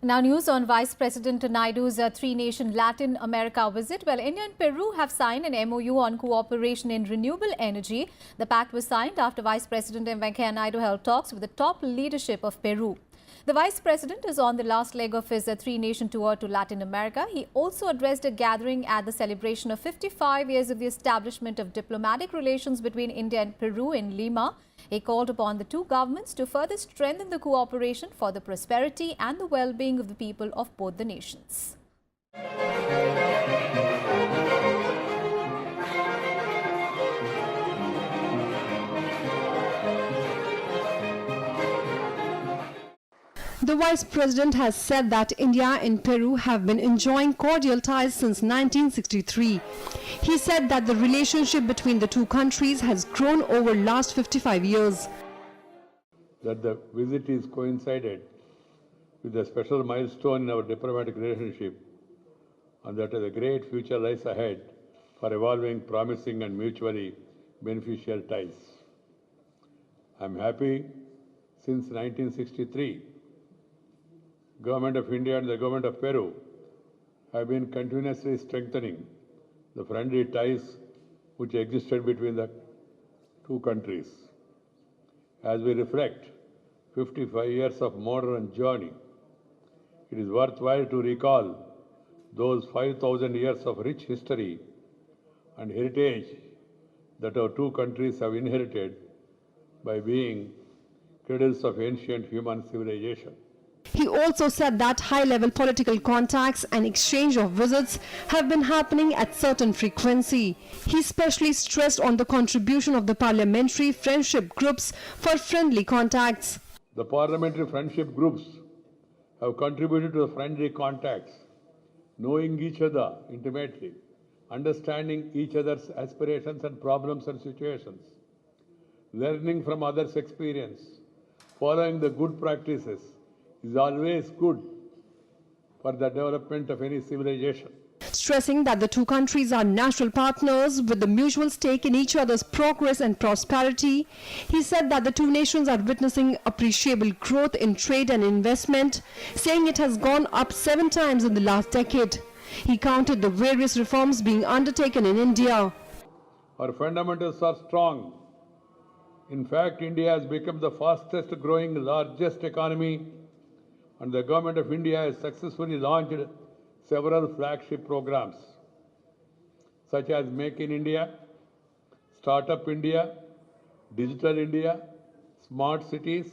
Now news on Vice President Naidu's three-nation Latin America visit. Well, India and Peru have signed an MOU on cooperation in renewable energy. The pact was signed after Vice President M. Venkaiah Naidu held talks with the top leadership of Peru. The Vice President is on the last leg of his three-nation tour to Latin America. He also addressed a gathering at the celebration of 55 years of the establishment of diplomatic relations between India and Peru in Lima. He called upon the two governments to further strengthen the cooperation for the prosperity and the well-being of the people of both the nations. The Vice President has said that India and Peru have been enjoying cordial ties since 1963. He said that the relationship between the two countries has grown over the last 55 years. That the visit is coincided with a special milestone in our diplomatic relationship, and that a great future lies ahead for evolving, promising and mutually beneficial ties. I am happy since 1963. Government of India and the Government of Peru have been continuously strengthening the friendly ties which existed between the two countries. As we reflect 55 years of modern journey, it is worthwhile to recall those 5,000 years of rich history and heritage that our two countries have inherited by being cradles of ancient human civilization. He also said that high-level political contacts and exchange of visits have been happening at certain frequency. He especially stressed on the contribution of the parliamentary friendship groups for friendly contacts. The parliamentary friendship groups have contributed to the friendly contacts, knowing each other intimately, understanding each other's aspirations and problems and situations, learning from others' experience, following the good practices is always good for the development of any civilization. Stressing that the two countries are natural partners with the mutual stake in each other's progress and prosperity, he said that the two nations are witnessing appreciable growth in trade and investment, saying it has gone up 7 times in the last decade. He counted the various reforms being undertaken in India. Our fundamentals are strong. In fact, India has become the fastest growing, largest economy, and the Government of India has successfully launched several flagship programs such as Make in India, Startup India, Digital India, Smart Cities,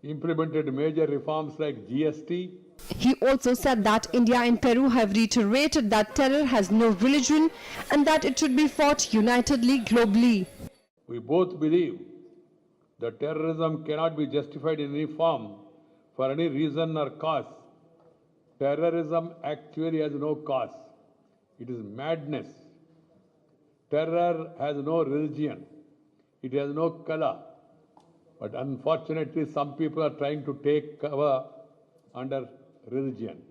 implemented major reforms like GST. He also said that India and Peru have reiterated that terror has no religion and that it should be fought unitedly globally. We both believe that terrorism cannot be justified in any form for any reason or cause. Terrorism actually has no cause. It is madness. Terror has no religion. It has no color. But unfortunately, some people are trying to take cover under religion.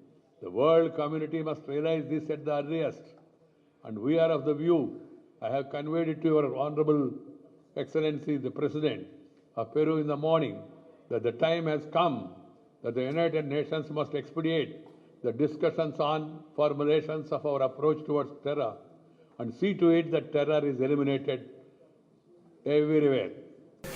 The world community must realize this at the earliest. And we are of the view, I have conveyed it to your Honorable Excellency, the President of Peru in the morning, that the time has come that the United Nations must expedite the discussions on formulations of our approach towards terror and see to it that terror is eliminated everywhere.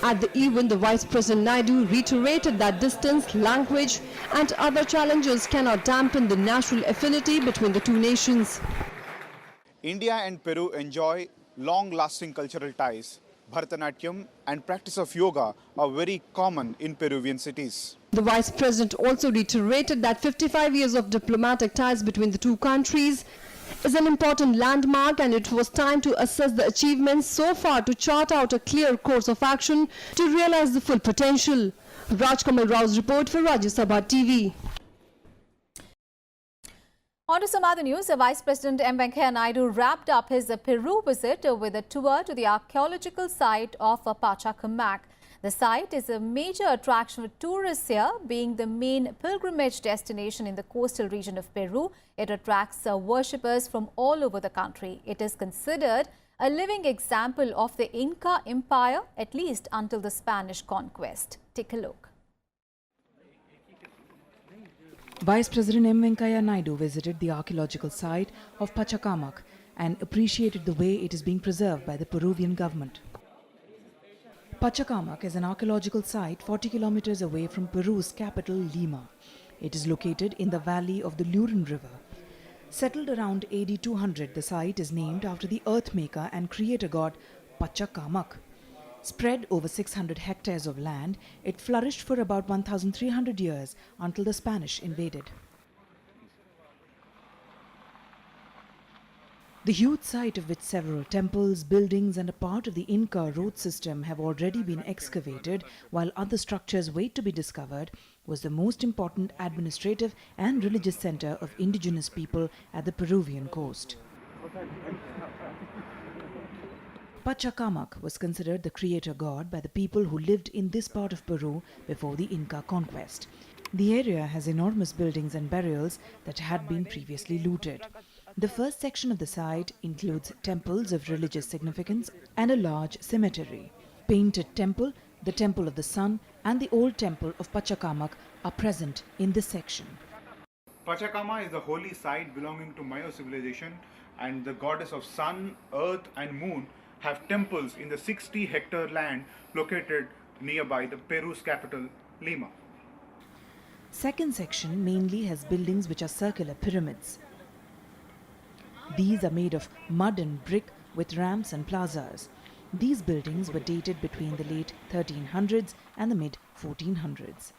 At the event, the Vice President Naidu reiterated that distance, language and other challenges cannot dampen the natural affinity between the two nations. India and Peru enjoy long-lasting cultural ties. Bharatanatyam and practice of yoga are very common in Peruvian cities. The Vice President also reiterated that 55 years of diplomatic ties between the two countries is an important landmark and it was time to assess the achievements so far to chart out a clear course of action to realize the full potential. Rajkamal Rao's report for Rajya Sabha TV. On to some other news. Vice President M. Venkaiah Naidu wrapped up his Peru visit with a tour to the archaeological site of Pachacamac. The site is a major attraction for tourists here, being the main pilgrimage destination in the coastal region of Peru. It attracts worshippers from all over the country. It is considered a living example of the Inca Empire, at least until the Spanish conquest. Take a look. Vice President M. Venkaiah Naidu visited the archaeological site of Pachacamac and appreciated the way it is being preserved by the Peruvian government. Pachacamac is an archaeological site 40 kilometers away from Peru's capital, Lima. It is located in the valley of the Lurin River. Settled around AD 200, the site is named after the earth maker and creator god Pachacamac. Spread over 600 hectares of land, it flourished for about 1,300 years until the Spanish invaded. The huge site, of which several temples, buildings and a part of the Inca road system have already been excavated, while other structures wait to be discovered, was the most important administrative and religious center of indigenous people at the Peruvian coast. Pachacamac was considered the creator god by the people who lived in this part of Peru before the Inca conquest. The area has enormous buildings and burials that had been previously looted. The first section of the site includes temples of religious significance and a large cemetery. Painted temple, the Temple of the Sun and the old temple of Pachacamac are present in this section. Pachacama is the holy site belonging to Mayo civilization, and the goddess of sun, earth and moon have temples in the 60-hectare land located nearby the Peru's capital, Lima. Second section mainly has buildings which are circular pyramids. These are made of mud and brick with ramps and plazas. These buildings were dated between the late 1300s and the mid 1400s.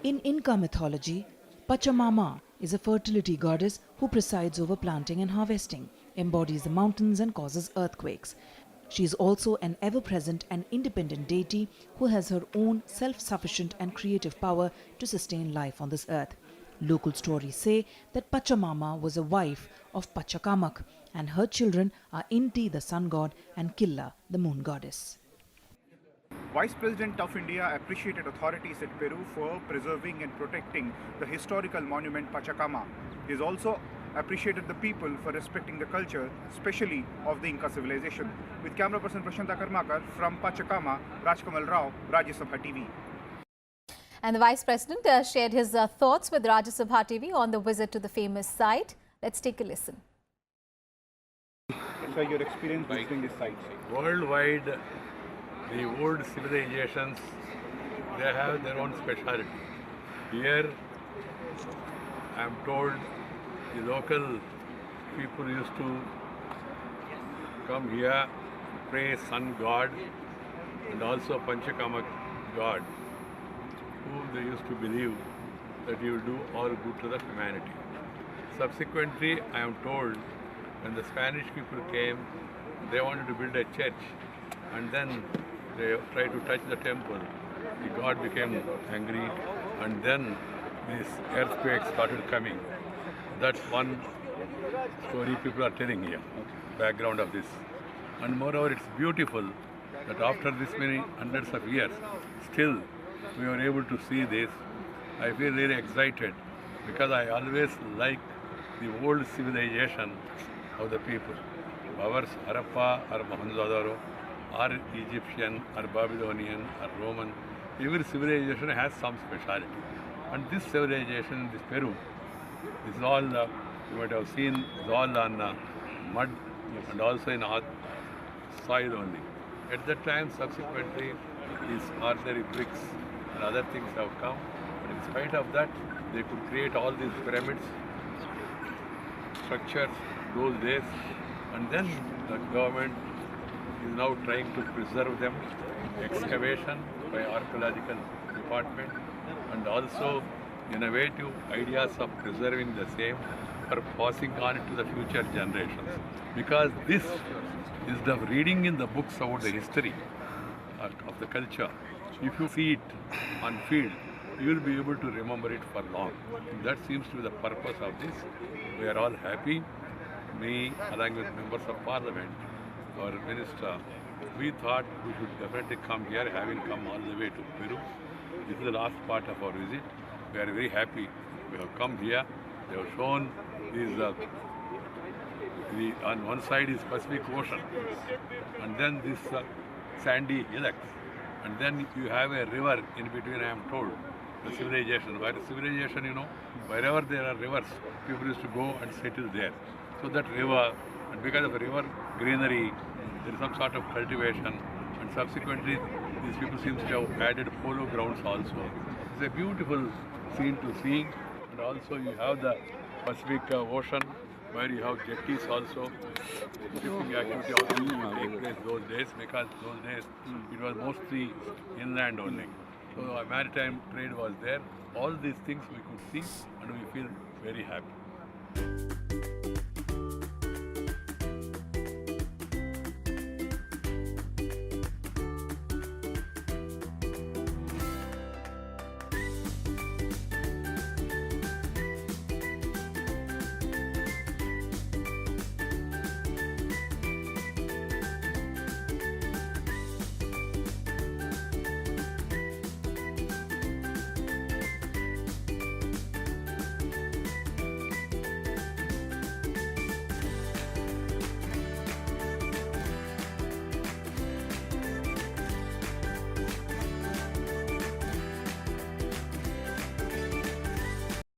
In Inca mythology, Pachamama is a fertility goddess who presides over planting and harvesting, embodies the mountains and causes earthquakes. She is also an ever-present and independent deity who has her own self-sufficient and creative power to sustain life on this earth. Local stories say that Pachamama was a wife of Pachacamac, and her children are Inti, the sun god, and Killa, the moon goddess. Vice President of India appreciated authorities at Peru for preserving and protecting the historical monument Pachacama. He has also appreciated the people for respecting the culture, especially of the Inca civilization. With camera person Prashanta Karmakar from Pachacama, Rajkamal Rao, Rajya Sabha TV. And the Vice President shared his thoughts with Rajya Sabha TV on the visit to the famous site. Let's take a listen. Share your experience visiting this site. Worldwide, the old civilizations, they have their own speciality. Here, I am told the local people used to come here, pray sun god and also Panchakamak god, whom they used to believe that he will do all good to the humanity. Subsequently, I am told when the Spanish people came, they wanted to build a church, and then they tried to touch the temple. The god became angry, and then these earthquakes started coming. That's one story people are telling here, background of this. And moreover, it's beautiful that after this many hundreds of years, still we were able to see this. I feel really excited because I always like the old civilization of the people. Ours, Harappa or Mohenjo-daro, or Egyptian or Babylonian or Roman, every civilization has some speciality. And this civilization, this Peru, this is all, you might have seen, is all on mud and also in soil only. At that time, subsequently, these ordinary bricks and other things have come. But in spite of that, they could create all these pyramids, structures those days. And then the government is now trying to preserve them, excavation by archaeological department, and also innovative ideas of preserving the same for passing on it to the future generations. Because this is the reading in the books about the history of the culture. If you see it on field, you will be able to remember it for long. That seems to be the purpose of this. We are all happy. Me, along with members of parliament, our minister, we thought we should definitely come here, having come all the way to Peru. This is the last part of our visit. We are very happy. We have come here. They have shown these, on one side is Pacific Ocean, and then this sandy hillocks, and then you have a river in between, I am told. the civilization. Where civilization, wherever there are rivers, people used to go and settle there. So that river, and because of the river greenery, there is some sort of cultivation, and subsequently these people seem to have added polo grounds also. It's a beautiful scene to see, and also you have the Pacific Ocean, where you have jetties also. Shipping activity also used to take place those days, because those days it was mostly inland only. So maritime trade was there. All these things we could see, and we feel very happy.